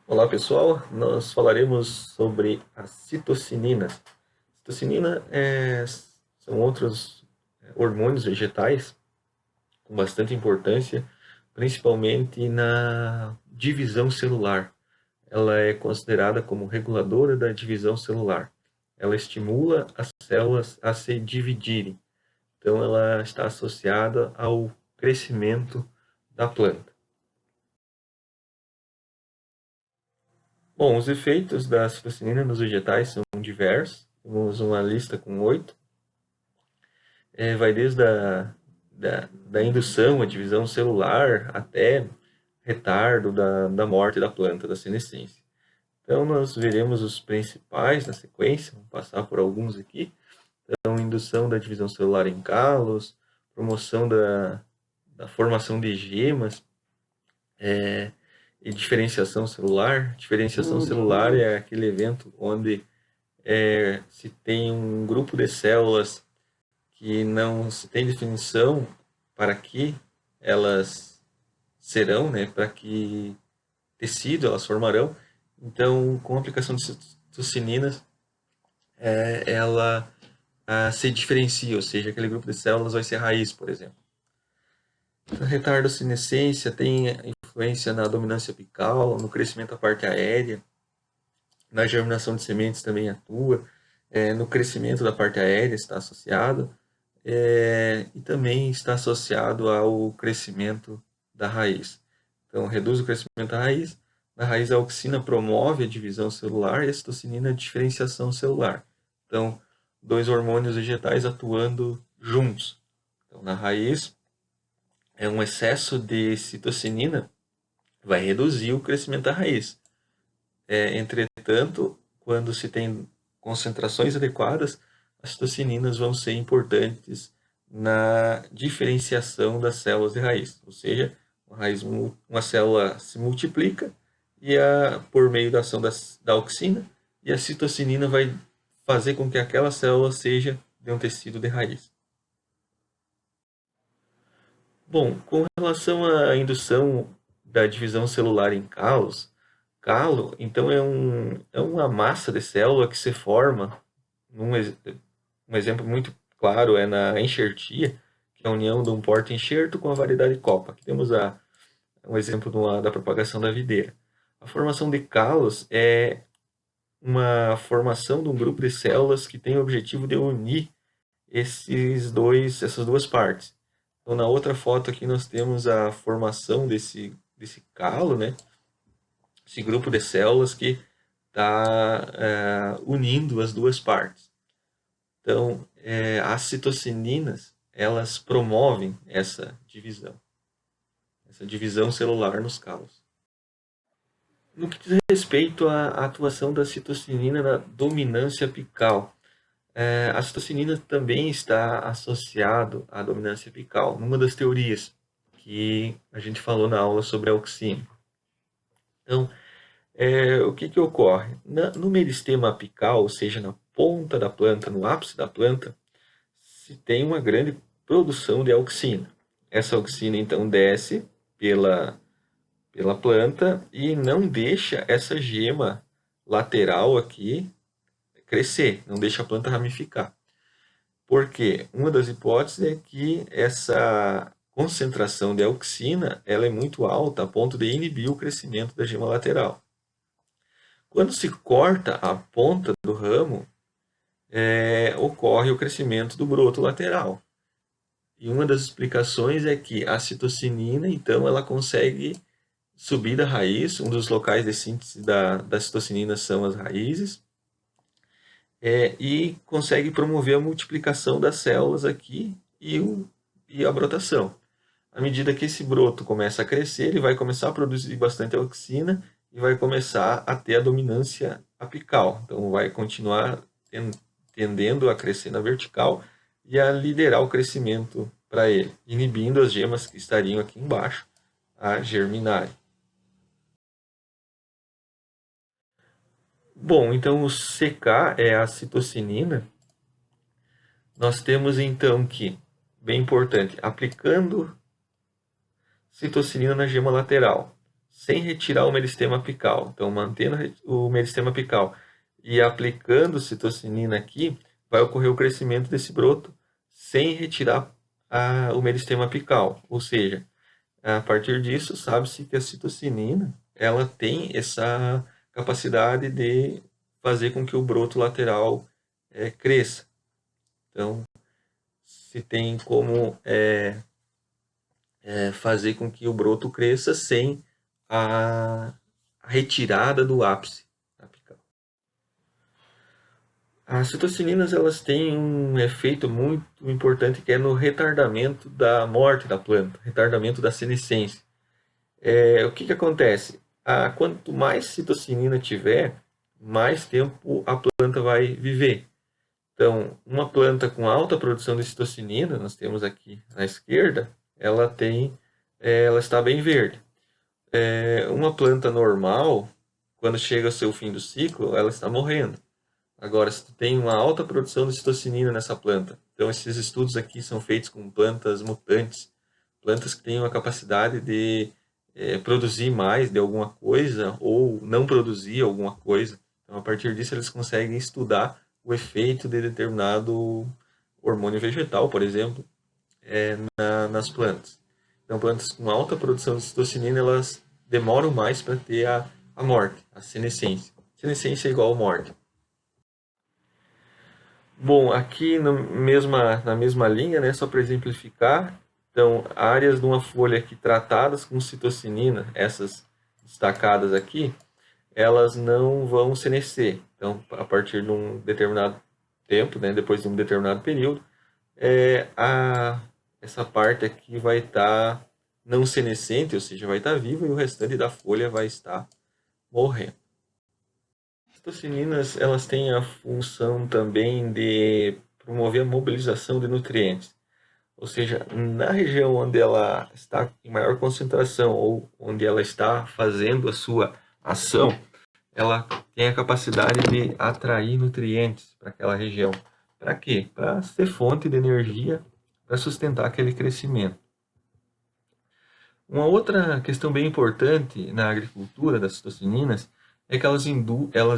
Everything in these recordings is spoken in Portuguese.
Olá pessoal, nós falaremos sobre a citocinina. Citocinina são outros hormônios vegetais com bastante importância, principalmente na divisão celular. Ela é considerada como reguladora da divisão celular. Ela estimula as células a se dividirem. Então ela está associada ao crescimento da planta. Bom, os efeitos da citocinina nos vegetais são diversos. Temos uma lista com 8. Vai desde da indução, a divisão celular, até retardo da morte da planta, da senescência. Então, nós veremos os principais na sequência, vamos passar por alguns aqui. Então, indução da divisão celular em calos, promoção da formação de gemas, e diferenciação celular. Diferenciação celular é aquele evento onde se tem um grupo de células que não se tem definição para que elas serão, né, para que tecido elas formarão. Então, com a aplicação de citocininas, ela se diferencia, ou seja, aquele grupo de células vai ser raiz, por exemplo. A retardossenescência tem influência na dominância apical, no crescimento da parte aérea, na germinação de sementes também atua, no crescimento da parte aérea está associado, e também está associado ao crescimento da raiz. Então, reduz o crescimento da raiz. Na raiz, a auxina promove a divisão celular e a citocinina a diferenciação celular. Então, dois hormônios vegetais atuando juntos. Então, na raiz, um excesso de citocinina vai reduzir o crescimento da raiz. Entretanto, quando se tem concentrações adequadas, as citocininas vão ser importantes na diferenciação das células de raiz. Ou seja, uma célula se multiplica e por meio da ação da auxina, e a citocinina vai fazer com que aquela célula seja de um tecido de raiz. Bom, com relação à indução da divisão celular em calos, calo, então, é uma massa de célula que se forma, um exemplo muito claro é na enxertia, que é a união de um porta-enxerto com a variedade copa. Aqui temos um exemplo da propagação da videira. A formação de calos é uma formação de um grupo de células que tem o objetivo de unir essas duas partes. Então, na outra foto aqui nós temos a formação desse calo, né? Esse grupo de células que está unindo as duas partes. Então, as citocininas, elas promovem essa divisão celular nos calos. No que diz respeito à atuação da citocinina na dominância apical, a citocinina também está associado à dominância apical, numa das teorias que a gente falou na aula sobre a auxina. Então, o que ocorre? No meristema apical, ou seja, na ponta da planta, no ápice da planta, se tem uma grande produção de auxina. Essa auxina, então, desce pela planta e não deixa essa gema lateral aqui crescer, não deixa a planta ramificar. Porque uma das hipóteses é que essa concentração de auxina ela é muito alta a ponto de inibir o crescimento da gema lateral. Quando se corta a ponta do ramo, ocorre o crescimento do broto lateral. E uma das explicações é que a citocinina, então, ela consegue subir da raiz. Um dos locais de síntese da citocinina são as raízes. E consegue promover a multiplicação das células aqui e a brotação. À medida que esse broto começa a crescer, ele vai começar a produzir bastante auxina e vai começar a ter a dominância apical. Então, vai continuar tendendo a crescer na vertical e a liderar o crescimento para ele, inibindo as gemas que estariam aqui embaixo a germinarem. Bom, então o CK é a citocinina. Nós temos então que, bem importante, aplicando citocinina na gema lateral, sem retirar o meristema apical. Então, mantendo o meristema apical e aplicando citocinina aqui, vai ocorrer o crescimento desse broto sem retirar o meristema apical. Ou seja, a partir disso, sabe-se que a citocinina ela tem essa capacidade de fazer com que o broto lateral cresça. Então, se tem como fazer com que o broto cresça sem a retirada do ápice apical. As citocininas elas têm um efeito muito importante que é no retardamento da morte da planta, retardamento da senescência. O que acontece? Quanto mais citocinina tiver, mais tempo a planta vai viver. Então, uma planta com alta produção de citocinina, nós temos aqui à esquerda, ela está bem verde. Uma planta normal, quando chega ao seu fim do ciclo, ela está morrendo. Agora, se tu tem uma alta produção de citocinina nessa planta, então esses estudos aqui são feitos com plantas mutantes, plantas que têm uma capacidade de produzir mais de alguma coisa ou não produzir alguma coisa. Então, a partir disso, eles conseguem estudar o efeito de determinado hormônio vegetal, por exemplo, nas plantas. Então, plantas com alta produção de citocinina, elas demoram mais para ter a morte, a senescência. Senescência é igual a morte. Bom, aqui na mesma linha, né, só para exemplificar, então, áreas de uma folha aqui tratadas com citocinina, essas destacadas aqui, elas não vão senescer. Então, a partir de um determinado tempo, né, depois de um determinado período, essa parte aqui vai estar não senescente, ou seja, vai estar viva, e o restante da folha vai estar morrendo. As citocininas, elas têm a função também de promover a mobilização de nutrientes. Ou seja, na região onde ela está em maior concentração ou onde ela está fazendo a sua ação, ela tem a capacidade de atrair nutrientes para aquela região. Para quê? Para ser fonte de energia para sustentar aquele crescimento. Uma outra questão bem importante na agricultura das citocininas é que elas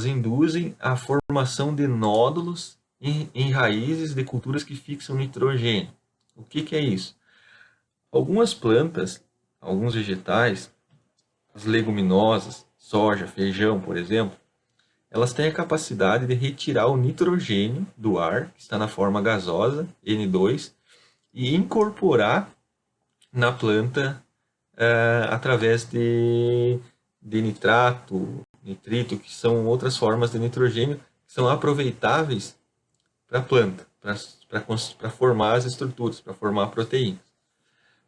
induzem a formação de nódulos em raízes de culturas que fixam nitrogênio. O que é isso? Algumas plantas, alguns vegetais, as leguminosas, soja, feijão, por exemplo, elas têm a capacidade de retirar o nitrogênio do ar, que está na forma gasosa, N2, e incorporar na planta através de nitrato, nitrito, que são outras formas de nitrogênio que são aproveitáveis para a planta, para formar as estruturas, para formar proteínas.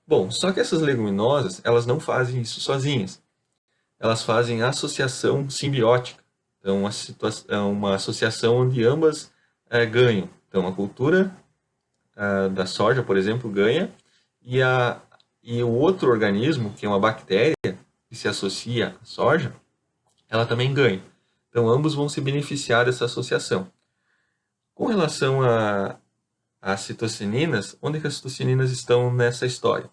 Bom, só que essas leguminosas, elas não fazem isso sozinhas. Elas fazem associação simbiótica. Então, uma associação onde ambas ganham. Então, a cultura da soja, por exemplo, ganha, e o outro organismo, que é uma bactéria, que se associa à soja, ela também ganha. Então, ambos vão se beneficiar dessa associação. Com relação às citocininas, onde que as citocininas estão nessa história?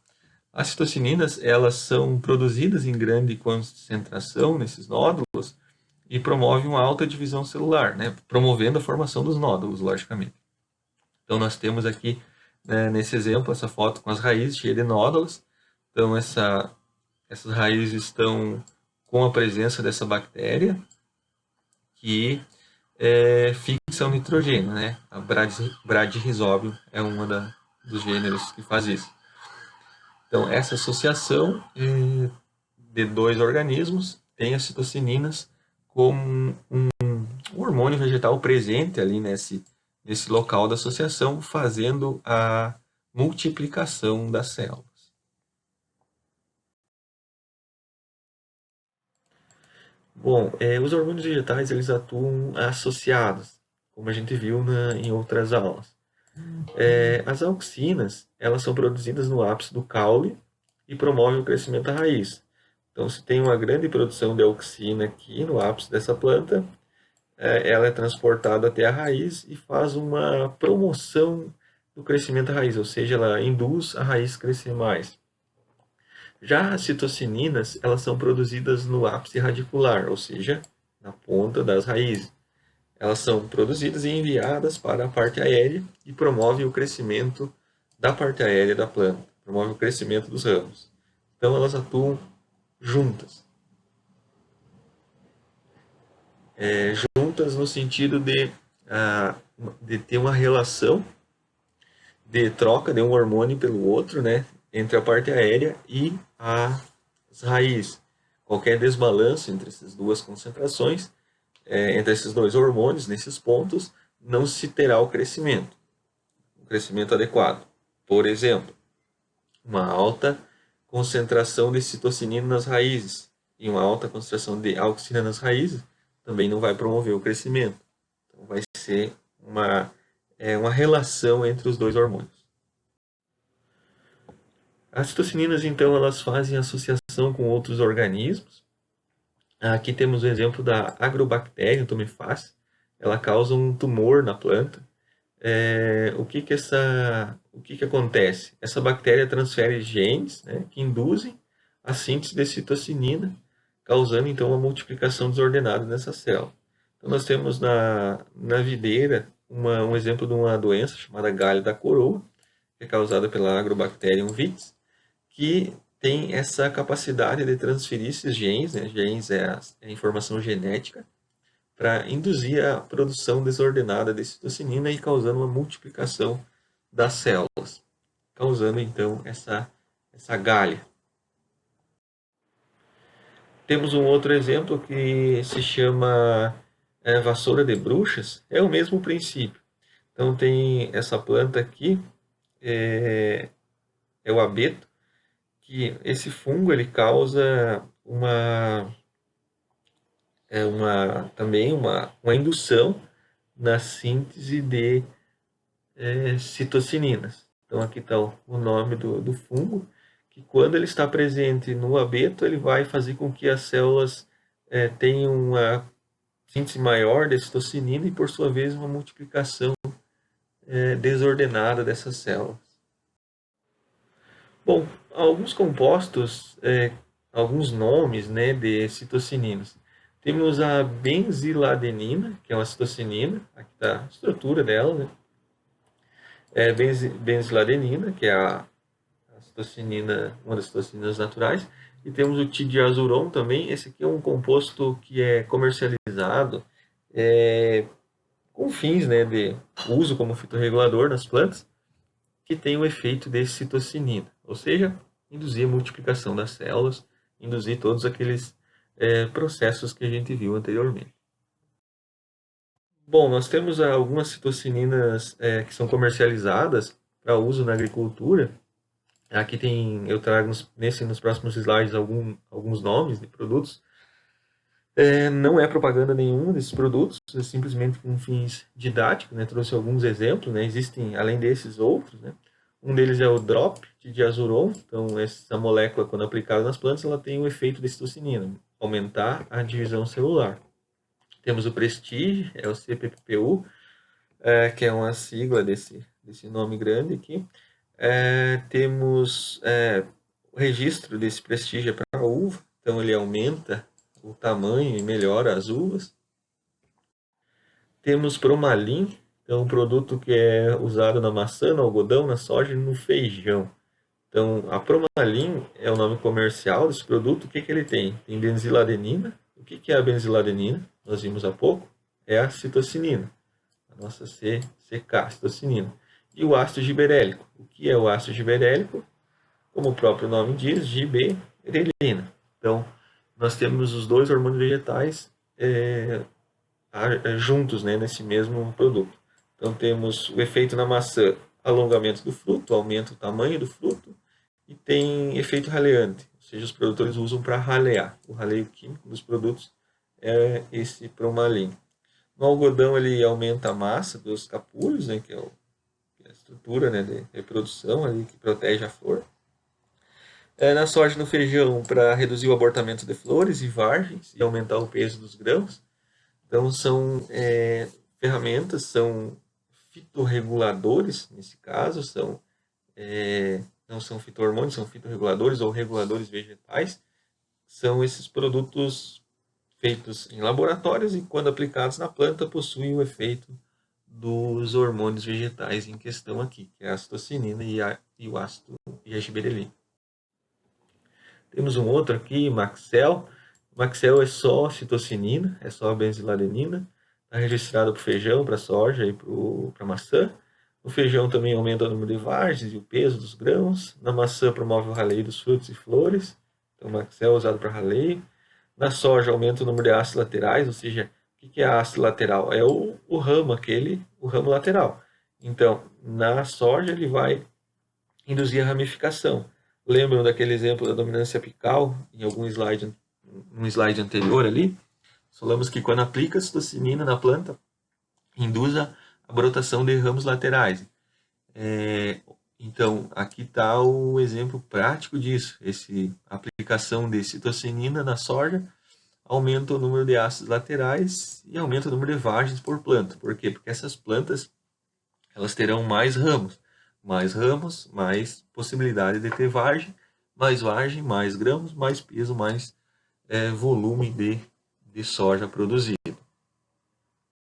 As citocininas, elas são produzidas em grande concentração nesses nódulos e promovem uma alta divisão celular, né? Promovendo a formação dos nódulos, logicamente. Então, nós temos aqui, né, nesse exemplo, essa foto com as raízes cheias de nódulos. Então, essas raízes estão com a presença dessa bactéria que fixa o nitrogênio, né? A Bradyrhizobium é dos gêneros que faz isso. Então, essa associação de dois organismos tem as citocininas como um hormônio vegetal presente ali nesse local da associação, fazendo a multiplicação das células. Bom, os hormônios vegetais eles atuam associados, como a gente viu em outras aulas. As auxinas, elas são produzidas no ápice do caule e promovem o crescimento da raiz. Então, se tem uma grande produção de auxina aqui no ápice dessa planta, ela é transportada até a raiz e faz uma promoção do crescimento da raiz, ou seja, ela induz a raiz a crescer mais. Já as citocininas, elas são produzidas no ápice radicular, ou seja, na ponta das raízes. Elas são produzidas e enviadas para a parte aérea e promovem o crescimento da parte aérea da planta, promove o crescimento dos ramos. Então elas atuam juntas. Juntas no sentido de ter uma relação de troca de um hormônio pelo outro, né, entre a parte aérea e as raízes. Qualquer desbalanço entre essas duas concentrações, entre esses dois hormônios, nesses pontos, não se terá o crescimento adequado. Por exemplo, uma alta concentração de citocinina nas raízes e uma alta concentração de auxina nas raízes também não vai promover o crescimento. Então, vai ser uma relação entre os dois hormônios. As citocininas, então, elas fazem associação com outros organismos. Aqui temos o exemplo da Agrobacterium tumefaciens. Ela causa um tumor na planta. O que acontece? Essa bactéria transfere genes, né, que induzem a síntese de citocinina, causando então uma multiplicação desordenada nessa célula. Então nós temos na videira um exemplo de uma doença chamada galho da coroa, que é causada pela Agrobacterium vitis, que tem essa capacidade de transferir esses genes, né? Genes é a informação genética, para induzir a produção desordenada de citocinina e causando uma multiplicação das células, causando então essa galha. Temos um outro exemplo que se chama vassoura de bruxas, é o mesmo princípio. Então tem essa planta aqui, é o abeto, que esse fungo ele causa também uma indução na síntese de citocininas. Então aqui está o nome do fungo, que quando ele está presente no abeto, ele vai fazer com que as células tenham uma síntese maior de citocinina e, por sua vez, uma multiplicação desordenada dessas células. Bom, alguns compostos, alguns nomes, né, de citocininas. Temos a benziladenina, que é uma citocinina, aqui está a estrutura dela, né? Benziladenina, que é a citocinina, uma das citocininas naturais. E temos o tidiazuron também. Esse aqui é um composto que é comercializado com fins, né, de uso como fitorregulador nas plantas, que tem o efeito de citocinina, ou seja, induzir a multiplicação das células, induzir todos aqueles processos que a gente viu anteriormente. Bom, nós temos algumas citocininas que são comercializadas para uso na agricultura. Aqui eu trago nos próximos slides alguns nomes de produtos. Não é propaganda nenhuma desses produtos, é simplesmente com fins didáticos, né? Trouxe alguns exemplos, né? Existem, além desses, outros, né? Um deles é o DROP, de diazuron. Então, essa molécula, quando aplicada nas plantas, ela tem o efeito de citocinina, aumentar a divisão celular. Temos o Prestige, é o CPPU, que é uma sigla desse nome grande aqui. Temos o registro desse Prestige para a uva, então ele aumenta o tamanho e melhora as uvas. Temos Promalin, então um produto que é usado na maçã, no algodão, na soja e no feijão. Então, a Promalin é o nome comercial desse produto. O que ele tem? Tem benziladenina. O que é a benziladenina? Nós vimos há pouco. É a citocinina, a nossa CK, citocinina. E o ácido giberélico. O que é o ácido giberélico? Como o próprio nome diz, giberelina. Então, nós temos os dois hormônios vegetais juntos, né, nesse mesmo produto. Então, temos o efeito na maçã, alongamento do fruto, aumenta o tamanho do fruto, e tem efeito raleante, ou seja, os produtores usam para ralear. O raleio químico dos produtos é esse Promalin. No algodão, ele aumenta a massa dos capulhos, né, que é a estrutura, né, de reprodução ali, que protege a flor. Na soja e no feijão, para reduzir o abortamento de flores e vargens e aumentar o peso dos grãos. Então, são ferramentas, são fitorreguladores, nesse caso, são não são fito-hormônios, são fitorreguladores ou reguladores vegetais. São esses produtos feitos em laboratórios e, quando aplicados na planta, possuem o efeito dos hormônios vegetais em questão aqui, que é a citocinina e o ácido e a giberelina. Temos um outro aqui, Maxel. Maxel é só citocinina, é só a benziladenina. Está registrado para o feijão, para a soja e para a maçã. O feijão também aumenta o número de vagens e o peso dos grãos. Na maçã promove o raleio dos frutos e flores. Então, Maxel é usado para raleio. Na soja aumenta o número de hastes laterais, ou seja, o que é a haste lateral? É o ramo o ramo lateral. Então, na soja ele vai induzir a ramificação. Lembram daquele exemplo da dominância apical em algum slide, um slide anterior ali? Falamos que quando aplica a citocinina na planta, induz a brotação de ramos laterais. Então, aqui está o exemplo prático disso. A aplicação de citocinina na soja aumenta o número de hastes laterais e aumenta o número de vagens por planta. Por quê? Porque essas plantas elas terão mais ramos, mais possibilidade de ter vagem, mais grãos, mais peso, mais volume de soja produzido.